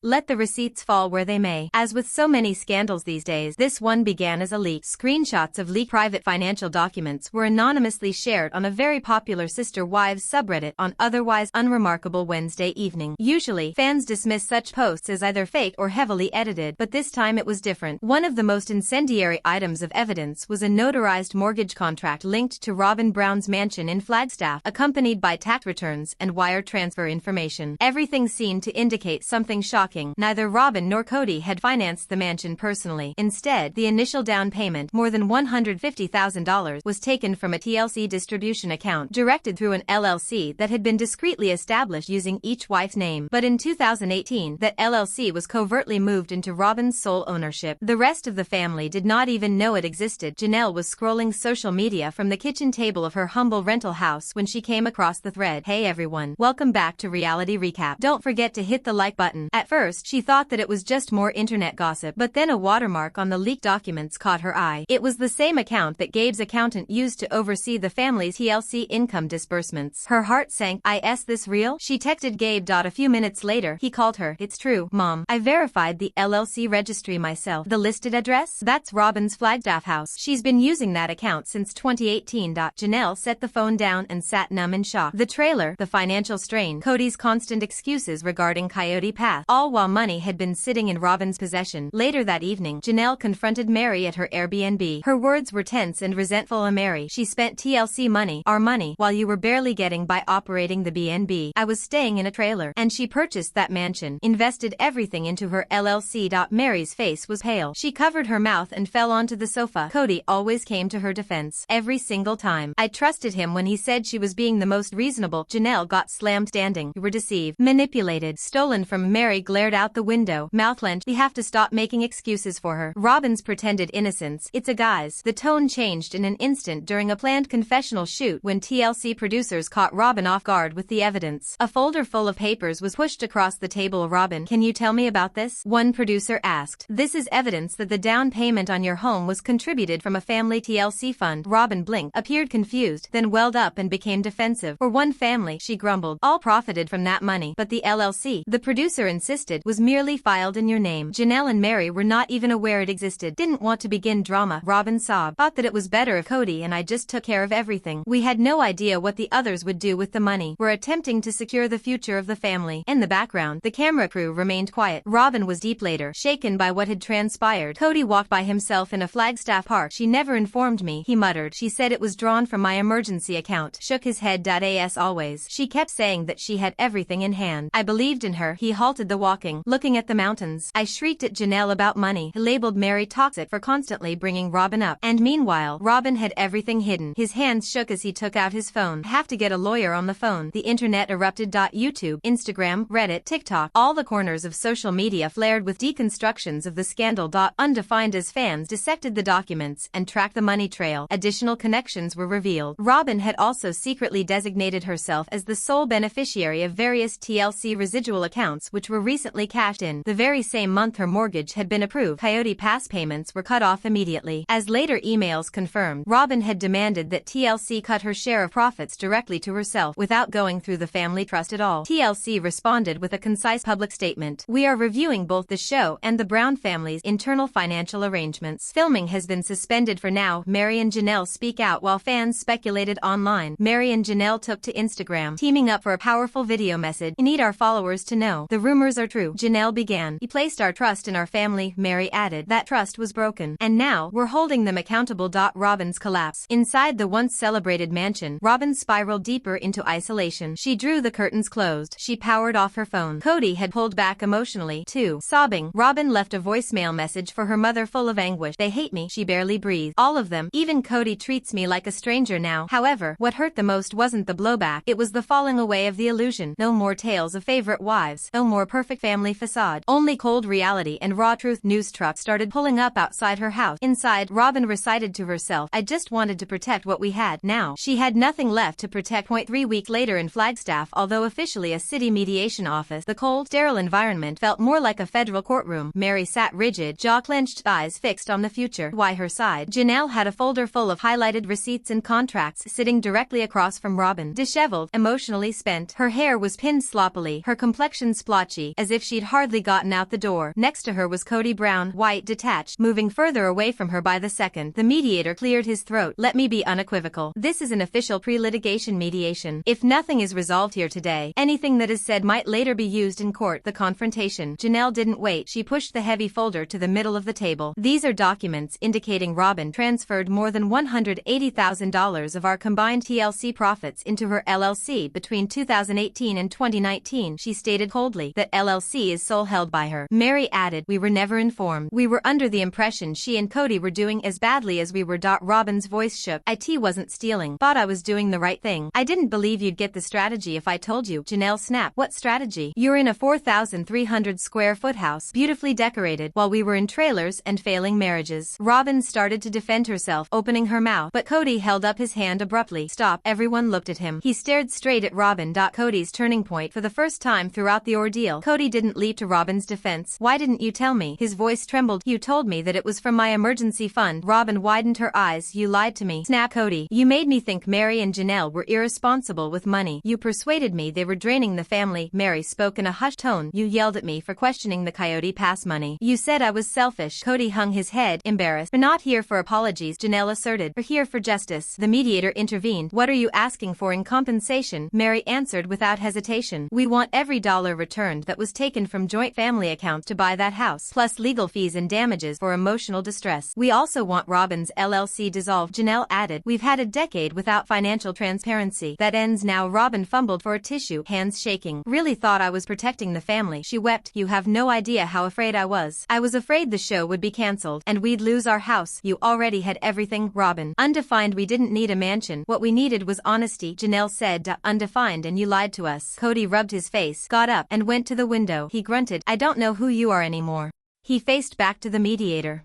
let the receipts fall where they may. As with so many scandals these days, this one began as a leak. Screenshots of leaked private financial documents were anonymously shared on a very popular Sister Wives subreddit on otherwise unremarkable Wednesday evening. Usually, fans dismiss such posts as either fake or heavily edited, but this time it was different. One of the most incendiary items of evidence was a notarized mortgage contract linked to Robyn Brown's mansion in Flagstaff, accompanied by tax returns and wire transfer information. Everything seemed to indicate something shocking. Neither Robyn nor Cody had financed the mansion personally. Instead, the initial down payment, more than $150,000, was taken from a TLC distribution account directed through an LLC that had been discreetly established using each wife's name. But in 2018, that LLC was covertly moved into Robyn's sole ownership. The rest of the family did not even know it existed. Janelle was scrolling social media from the kitchen table of her humble rental house when she came across the thread. Hey everyone, welcome back to Reality Recap. Don't forget to hit the like button. At first, she thought that it was just more internet gossip, but then a watermark on the leaked documents caught her eye. It was the same account that Gabe's accountant used to oversee the family's TLC income disbursements. Her heart sank. Is this real? She texted Gabe. A few minutes later, he called her. It's true, Mom. I verified the LLC registry myself. The listed address? That's Robyn's Flagstaff house. She's been using that account since 2018. Janelle set the phone down and sat numb in shock. The trailer, the financial strain, Cody's constant excuses regarding Coyote Path, all while money had been sitting in Robyn's possession. Later that evening, Janelle confronted Mary at her Airbnb. Her words were tense and resentful. Mary, she spent TLC money, our money, while you were barely getting by operating the BNB. I was staying in a trailer, and she purchased that mansion, invested everything into her LLC. Mary's face was pale. She covered her mouth and fell onto the sofa. Cody always came to her defense. Every single time. I trusted him when he said she was being the most reasonable. Janelle got slammed standing. You were deceived, manipulated, stolen from. Mary glared out the window, mouth clenched. We have to stop making excuses for her. Robyn's pretended innocence. It's a guise. The tone changed in an instant during a planned confessional shoot when TLC producers caught Robyn off guard with the evidence. A folder full of papers was pushed across the table. Robyn, can you tell me about this? One producer asked. This is evidence that the down payment on your home was contributed from a family TLC fund. Robyn blinked, appeared confused, then welled up and became defensive. For one family, she grumbled, all profited from that money, but the LLC, the producer insisted, was merely filed in your name. Janelle and Mary were not even aware it existed. Didn't want to begin drama. Robyn sobbed. Thought that it was better if Cody and I just took care of everything. We had no idea what the others would do with the money. We're attempting to secure the future of the family. In the background, the camera crew remained quiet. Robyn was deep later, shaken by what had transpired. Cody walked by himself in a Flagstaff park. She never informed me, he muttered. She said it was drawn from my emergency account. Shook his head. As always, she kept saying that she had everything in hand. I believed in her. He halted the walking, looking at the mountains. I shrieked at Janelle about money. He labeled Mary toxic for constantly bringing Robyn up. And meanwhile, Robyn had everything hidden. His hands shook as he took out his phone. Have to get a lawyer on the phone. The internet erupted. YouTube, Instagram, Reddit, TikTok, all the corners of social media flared with deconstructions of the scandal. Undefined as fans dissected the documents and tracked the money trail. Additional connections were revealed. Robyn had also secretly designated herself as the sole beneficiary of various TLC residual accounts which were recently cashed in. The very same month her mortgage had been approved. Coyote Pass payments were cut off immediately. As later emails confirmed, Robyn had demanded that TLC cut her share of profits directly to herself without going through the family trust at all. TLC responded with a concise public statement. We are reviewing both the show and the Brown family's internal financial arrangements. Filming has been suspended for now. Mary and Janelle speak out while fans speculated online. Mary and Janelle took to Instagram, teaming up for a powerful video message. We need our followers to know the rumors are true. Janelle began. We placed our trust in our family. Mary added. That trust was broken. And now, we're holding them accountable. Robyn's collapse. Inside the once celebrated mansion, Robyn spiraled deeper into isolation. She drew the curtains closed. She powered off her phone. Cody had pulled back emotionally, too. Sobbing, Robyn left a voicemail message for her mother full of anguish. They hate me. She barely breathed. All of them. Even Cody treats me like a stranger now. However, what hurt the most wasn't the blowback. It was the falling away of the illusion. No more tales of favorite wives. No more perfect family facade. Only cold reality and raw truth. News trucks started pulling up outside her house. Inside, Robyn recited to herself, I just wanted to protect what we had. Now, she had nothing left to protect. 3 weeks later in Flagstaff, although officially a city mediation office, the cold, sterile environment felt more like a federal courtroom. Mary sat rigid, jaw clenched, eyes fixed on the future. By her side, Janelle had a folder full of highlighted receipts and contracts sitting directly across from Robyn. Disheveled, emotionally spent, her hair was pinned sloppily, her complexion splotchy, as if if she'd hardly gotten out the door. Next to her was Cody, brown, white, detached, moving further away from her by the second. The mediator cleared his throat. Let me be unequivocal. This is an official pre-litigation mediation. If nothing is resolved here today, anything that is said might later be used in court. The confrontation. Janelle didn't wait. She pushed the heavy folder to the middle of the table. These are documents indicating Robyn transferred more than $180,000 of our combined TLC profits into her LLC between 2018 and 2019, she stated coldly. That LLC is sole held by her. Mary added, we were never informed. We were under the impression she and Cody were doing as badly as we were. Robyn's voice shook. It wasn't stealing. Thought I was doing the right thing. I didn't believe you'd get the strategy if I told you. Janelle snapped. What strategy? You're in a 4,300 square foot house, beautifully decorated, while we were in trailers and failing marriages. Robyn started to defend herself, opening her mouth, but Cody held up his hand abruptly. Stop. Everyone looked at him. He stared straight at Robyn. Cody's turning point for the first time throughout the ordeal. Cody didn't leap to Robyn's defense. Why didn't you tell me? His voice trembled. You told me that it was from my emergency fund. Robyn widened her eyes. You lied to me. Snap. Cody. You made me think Mary and Janelle were irresponsible with money. You persuaded me they were draining the family. Mary spoke in a hushed tone. You yelled at me for questioning the Coyote Pass money. You said I was selfish. Cody hung his head, embarrassed. We're not here for apologies, Janelle asserted. We're here for justice. The mediator intervened. What are you asking for in compensation? Mary answered without hesitation. We want every dollar returned that was taken from joint family accounts to buy that house, plus legal fees and damages for emotional distress. We also want Robyn's LLC dissolved, Janelle added. We've had a decade without financial transparency. That ends now. Robyn fumbled for a tissue, hands shaking. Really thought I was protecting the family. She wept. You have no idea how afraid I was. I was afraid the show would be cancelled, and we'd lose our house. You already had everything, Robyn. Undefined. We didn't need a mansion. What we needed was honesty, Janelle said. Undefined, and you lied to us. Cody rubbed his face, got up, and went to the window. He grunted. I don't know who you are anymore. He faced back to the mediator.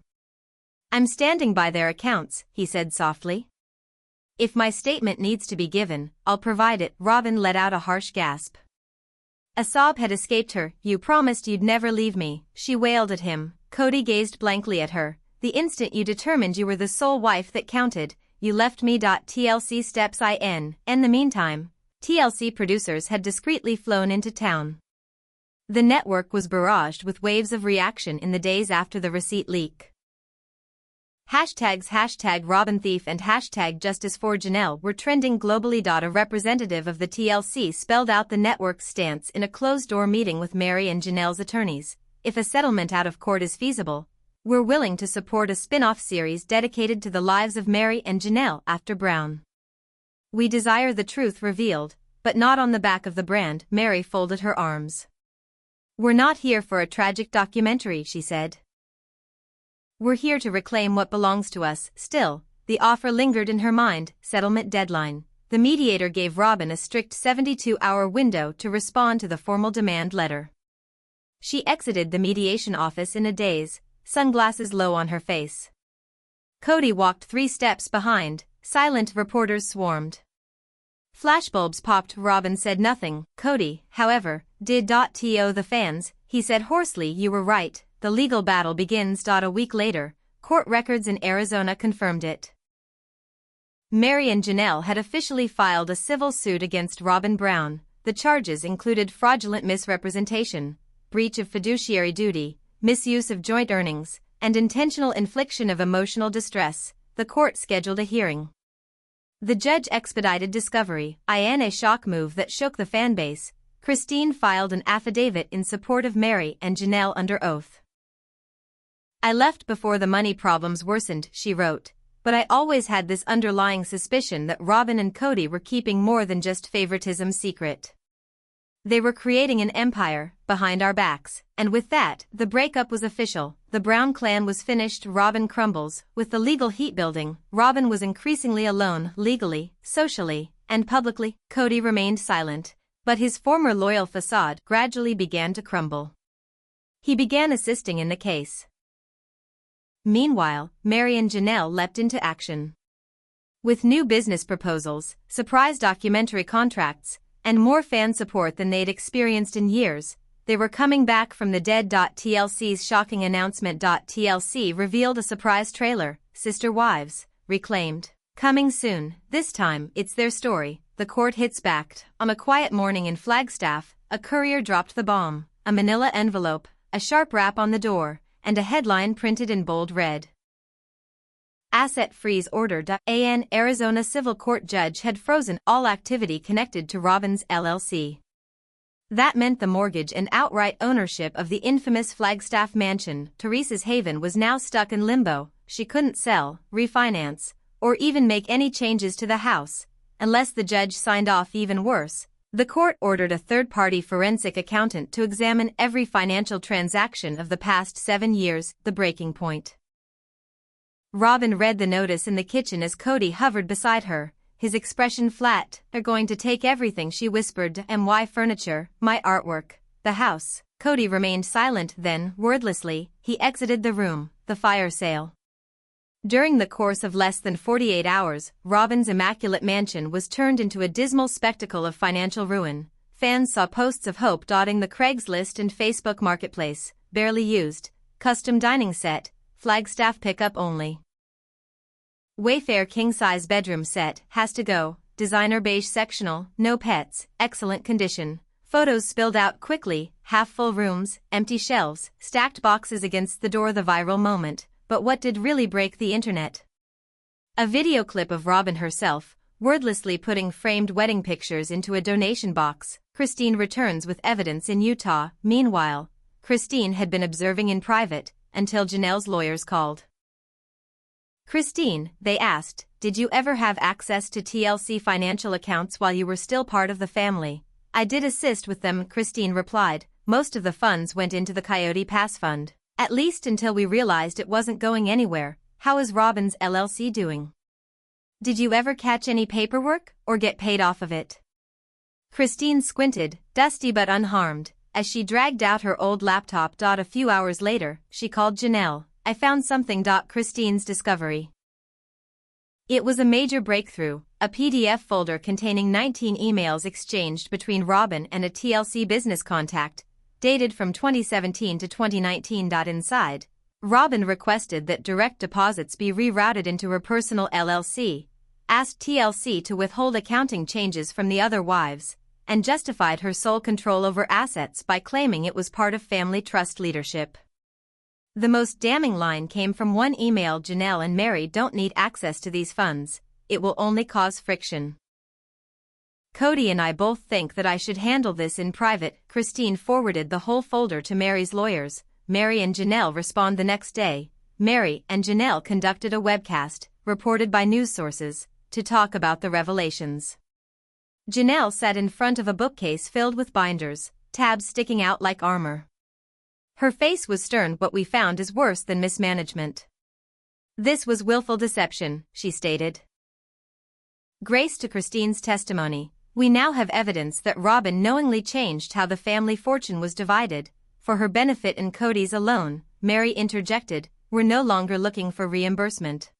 I'm standing by their accounts, he said softly. If my statement needs to be given, I'll provide it. Robyn let out a harsh gasp. A sob had escaped her. You promised you'd never leave me, she wailed at him. Cody gazed blankly at her. The instant you determined you were the sole wife that counted, you left me. TLC steps in. In the meantime, TLC producers had discreetly flown into town. The network was barraged with waves of reaction in the days after the receipt leak. Hashtags #RobynThief and #Justice for Janelle were trending globally. A representative of the TLC spelled out the network's stance in a closed-door meeting with Mary and Janelle's attorneys. If a settlement out of court is feasible, we're willing to support a spin-off series dedicated to the lives of Mary and Janelle after Brown. We desire the truth revealed, but not on the back of the brand. Mary folded her arms. We're not here for a tragic documentary, she said. We're here to reclaim what belongs to us. Still, the offer lingered in her mind. Settlement deadline. The mediator gave Robyn a strict 72-hour window to respond to the formal demand letter. She exited the mediation office in a daze, sunglasses low on her face. Cody walked 3 steps behind. Silent reporters swarmed. Flashbulbs popped. Robyn said nothing. Cody, however, did. To the fans, he said hoarsely, you were right. The legal battle begins. A week later, court records in Arizona confirmed it. Mary and Janelle had officially filed a civil suit against Robyn Brown. The charges included fraudulent misrepresentation, breach of fiduciary duty, misuse of joint earnings, and intentional infliction of emotional distress. The court scheduled a hearing. The judge expedited discovery. In a shock move that shook the fanbase, Christine filed an affidavit in support of Mary and Janelle under oath. I left before the money problems worsened, she wrote, but I always had this underlying suspicion that Robyn and Cody were keeping more than just favoritism secret. They were creating an empire behind our backs, and with that, the breakup was official. The Brown clan was finished. Robyn crumbles. With the legal heat building, Robyn was increasingly alone, legally, socially, and publicly. Cody remained silent, but his former loyal facade gradually began to crumble. He began assisting in the case. Meanwhile, Mary and Janelle leapt into action. With new business proposals, surprise documentary contracts, and more fan support than they'd experienced in years, they were coming back from the dead. TLC's shocking announcement. TLC revealed a surprise trailer, Sister Wives, Reclaimed. Coming soon. This time, it's their story. The court hits back. On a quiet morning in Flagstaff, a courier dropped the bomb. a manila envelope, a sharp rap on the door, and a headline printed in bold red. Asset freeze order. An Arizona civil court judge had frozen all activity connected to Robyn's LLC. That meant the mortgage and outright ownership of the infamous Flagstaff mansion, Teresa's Haven, was now stuck in limbo. She couldn't sell, refinance, or even make any changes to the house, unless the judge signed off. Even worse, the court ordered a third-party forensic accountant to examine every financial transaction of the past 7 years, the breaking point. Robyn read the notice in the kitchen as Cody hovered beside her, his expression flat. "They're going to take everything," she whispered. "My furniture, my artwork, the house." Cody remained silent. Then, wordlessly, he exited the room. The fire sale. During the course of less than 48 hours, Robyn's immaculate mansion was turned into a dismal spectacle of financial ruin. Fans saw posts of hope dotting the Craigslist and Facebook marketplace: barely used, custom dining set, Flagstaff pickup only. Wayfair king-size bedroom set, has to go, designer beige sectional, no pets, excellent condition. Photos spilled out quickly, half-full rooms, empty shelves, stacked boxes against the door. The viral moment. But what did really break the internet? A video clip of Robyn herself, wordlessly putting framed wedding pictures into a donation box. Christine returns with evidence in Utah. Meanwhile, Christine had been observing in private, until Janelle's lawyers called. "Christine," they asked, "did you ever have access to TLC financial accounts while you were still part of the family?" "I did assist with them," Christine replied. "Most of the funds went into the Coyote Pass fund. At least until we realized it wasn't going anywhere." "How is Robyn's LLC doing? Did you ever catch any paperwork, or get paid off of it?" Christine squinted, dusty but unharmed, as she dragged out her old laptop. A few hours later, she called Janelle. "I found something." Christine's discovery. It was a major breakthrough, a PDF folder containing 19 emails exchanged between Robyn and a TLC business contact, dated from 2017 to 2019. Inside, Robyn requested that direct deposits be rerouted into her personal LLC, asked TLC to withhold accounting changes from the other wives, and justified her sole control over assets by claiming it was part of family trust leadership. The most damning line came from one email: "Janelle and Mary don't need access to these funds, it will only cause friction. Cody and I both think that I should handle this in private." Christine forwarded the whole folder to Mary's lawyers. Mary and Janelle respond the next day. Mary and Janelle conducted a webcast, reported by news sources, to talk about the revelations. Janelle sat in front of a bookcase filled with binders, tabs sticking out like armor. Her face was stern. "What we found is worse than mismanagement. This was willful deception," she stated. Grace to Christine's testimony. "We now have evidence that Robyn knowingly changed how the family fortune was divided, for her benefit and Cody's alone." Mary interjected. "We're no longer looking for reimbursement.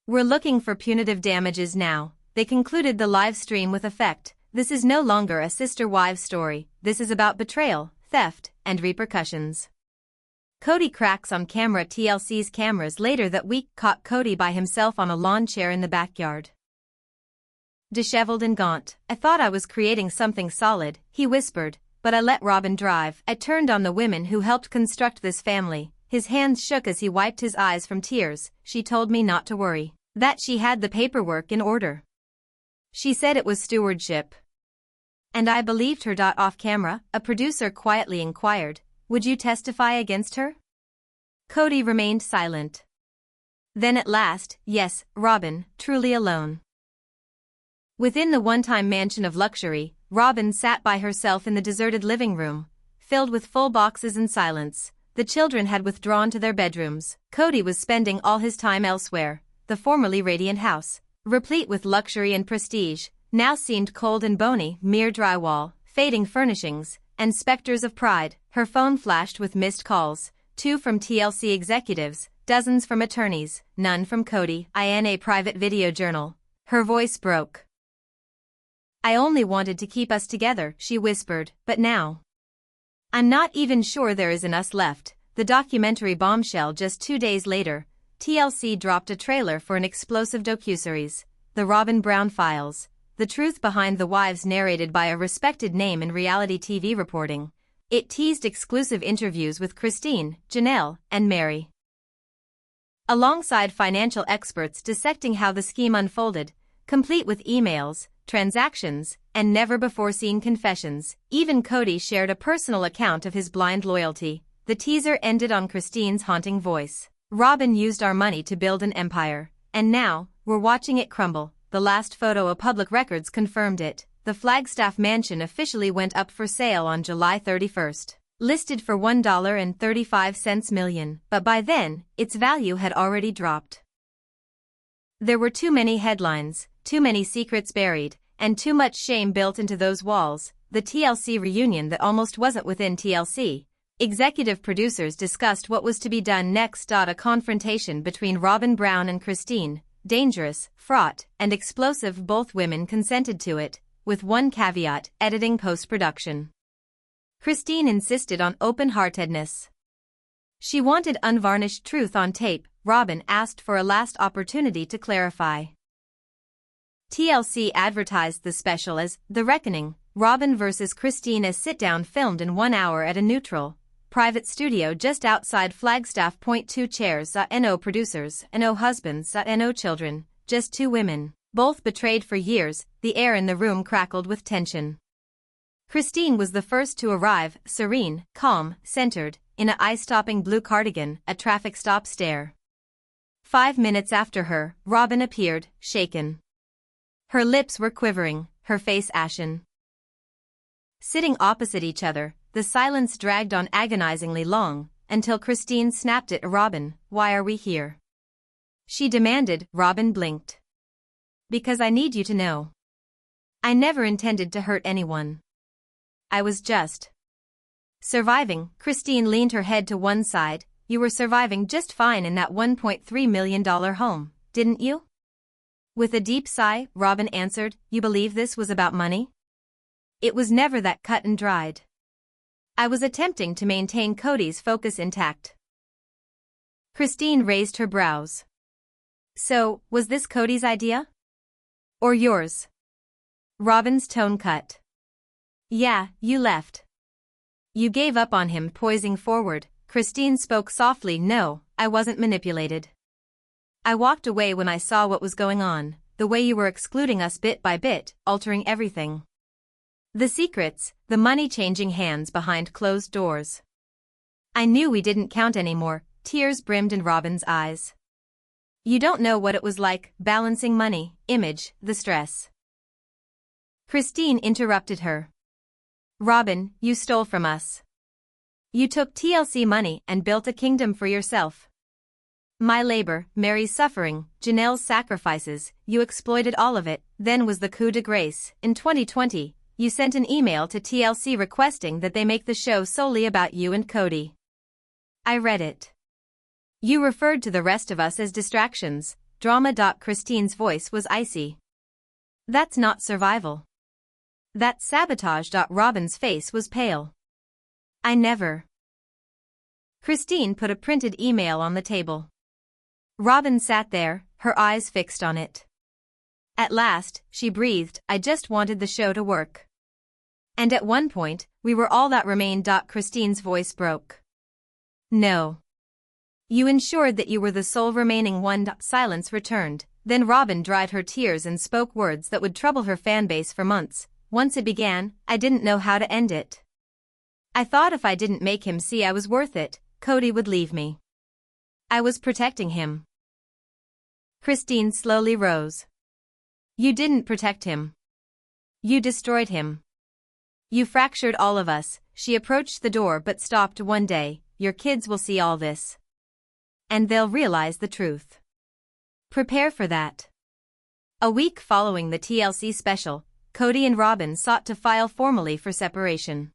We're looking for punitive damages now." They concluded the live stream with effect. "This is no longer a sister-wives story, this is about betrayal, theft, and repercussions." Cody cracks on camera. TLC's cameras later that week caught Cody by himself on a lawn chair in the backyard. Disheveled and gaunt. "I thought I was creating something solid," he whispered, "but I let Robyn drive. I turned on the women who helped construct this family." His hands shook as he wiped his eyes from tears. "She told me not to worry, that she had the paperwork in order. She said it was stewardship. And I believed her." Off camera, a producer quietly inquired, "Would you testify against her?" Cody remained silent. Then at last, "Yes, Robyn, truly alone." Within the one-time mansion of luxury, Robyn sat by herself in the deserted living room, filled with full boxes and silence. The children had withdrawn to their bedrooms. Cody was spending all his time elsewhere. The formerly radiant house, replete with luxury and prestige, now seemed cold and bony. Mere drywall, fading furnishings, and specters of pride. Her phone flashed with missed calls, 2 from TLC executives, dozens from attorneys, none from Cody. "In a private video journal." Her voice broke. "I only wanted to keep us together," she whispered, "but now I'm not even sure there is an us left." The documentary Bombshell. Just 2 days later, TLC dropped a trailer for an explosive docuseries, The Robyn Brown Files, the truth behind the wives, narrated by a respected name in reality TV reporting. It teased exclusive interviews with Christine, Janelle, and Mary, alongside financial experts dissecting how the scheme unfolded, complete with emails, transactions, and never-before-seen confessions. Even Cody shared a personal account of his blind loyalty. The teaser ended on Christine's haunting voice. "Robyn used our money to build an empire, and now, we're watching it crumble." The last photo of public records confirmed it. The Flagstaff mansion officially went up for sale on July 31st. Listed for $1.35 million, but by then, its value had already dropped. There were too many headlines, too many secrets buried, and too much shame built into those walls. The TLC reunion that almost wasn't within TLC. Executive producers discussed what was to be done next. A confrontation between Robyn Brown and Christine, dangerous, fraught, and explosive. Both women consented to it, with one caveat: editing post-production. Christine insisted on open-heartedness. She wanted unvarnished truth on tape. Robyn asked for a last opportunity to clarify. TLC advertised the special as The Reckoning, Robyn vs. Christine, as sit-down filmed in 1 hour at a neutral, private studio just outside Flagstaff. 2 chairs, no producers, no husbands, no children, just 2 women, both betrayed for years. The air in the room crackled with tension. Christine was the first to arrive, serene, calm, centered, in a eye-stopping blue cardigan, a traffic stop stare. 5 minutes after her, Robyn appeared, shaken. Her lips were quivering, her face ashen. Sitting opposite each other, the silence dragged on agonizingly long, until Christine snapped at Robyn. "Why are we here?" she demanded. Robyn blinked. "Because I need you to know. I never intended to hurt anyone. I was just surviving." Christine leaned her head to one side. "You were surviving just fine in that $1.3 million home, didn't you?" With a deep sigh, Robyn answered, "You believe this was about money? It was never that cut and dried. I was attempting to maintain Cody's focus intact." Christine raised her brows. "So, was this Cody's idea? Or yours?" Robyn's tone cut. "Yeah, you left. You gave up on him." Poising forward, Christine spoke softly. "No, I wasn't manipulated. I walked away when I saw what was going on, the way you were excluding us bit by bit, altering everything. The secrets, the money changing hands behind closed doors. I knew we didn't count anymore." Tears brimmed in Robyn's eyes. "You don't know what it was like, balancing money, image, the stress." Christine interrupted her. "Robyn, you stole from us. You took TLC money and built a kingdom for yourself. My labor, Mary's suffering, Janelle's sacrifices, you exploited all of it." Then was the coup de grace. In 2020, you sent an email to TLC requesting that they make the show solely about you and Cody. I read it. You referred to the rest of us as distractions, drama. Christine's voice was icy. "That's not survival. That's sabotage." Robyn's face was pale. "I never." Christine put a printed email on the table. Robyn sat there, her eyes fixed on it. At last, she breathed, "I just wanted the show to work. And at one point, we were all that remained." Christine's voice broke. "No. You ensured that you were the sole remaining one." Silence returned. Then Robyn dried her tears and spoke words that would trouble her fanbase for months. "Once it began, I didn't know how to end it. I thought if I didn't make him see I was worth it, Cody would leave me. I was protecting him." Christine slowly rose. "You didn't protect him. You destroyed him. You fractured all of us." She approached the door but stopped. "One day, your kids will see all this. And they'll realize the truth. Prepare for that." A week following the TLC special, Cody and Robyn sought to file formally for separation.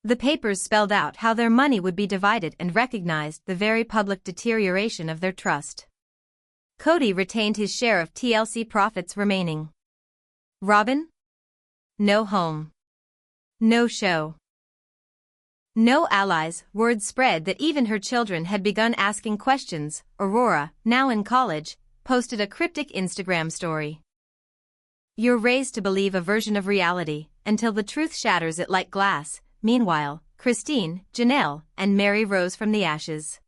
The papers spelled out how their money would be divided and recognized the very public deterioration of their trust. Cody retained his share of TLC profits remaining. Robyn? No home. No show. No allies. Word spread that even her children had begun asking questions. Aurora, now in college, posted a cryptic Instagram story. "You're raised to believe a version of reality, until the truth shatters it like glass." Meanwhile, Christine, Janelle, and Mary rose from the ashes.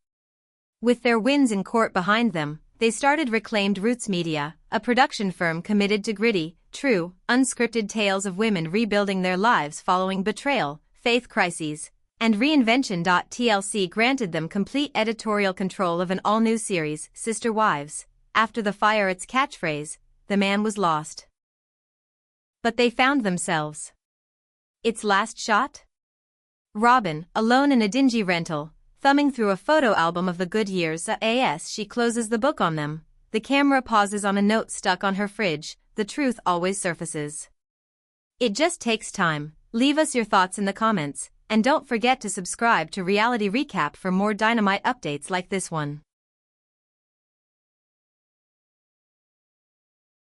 With their wins in court behind them, they started Reclaimed Roots Media, a production firm committed to gritty, true, unscripted tales of women rebuilding their lives following betrayal, faith crises, and reinvention. TLC granted them complete editorial control of an all-new series, Sister Wives. After the fire, its catchphrase, "The man was lost." But they found themselves. Its last shot? Robyn, alone in a dingy rental, thumbing through a photo album of the good years. As she closes the book on them, the camera pauses on a note stuck on her fridge. The truth always surfaces. It just takes time. Leave us your thoughts in the comments, and don't forget to subscribe to Reality Recap for more dynamite updates like this one.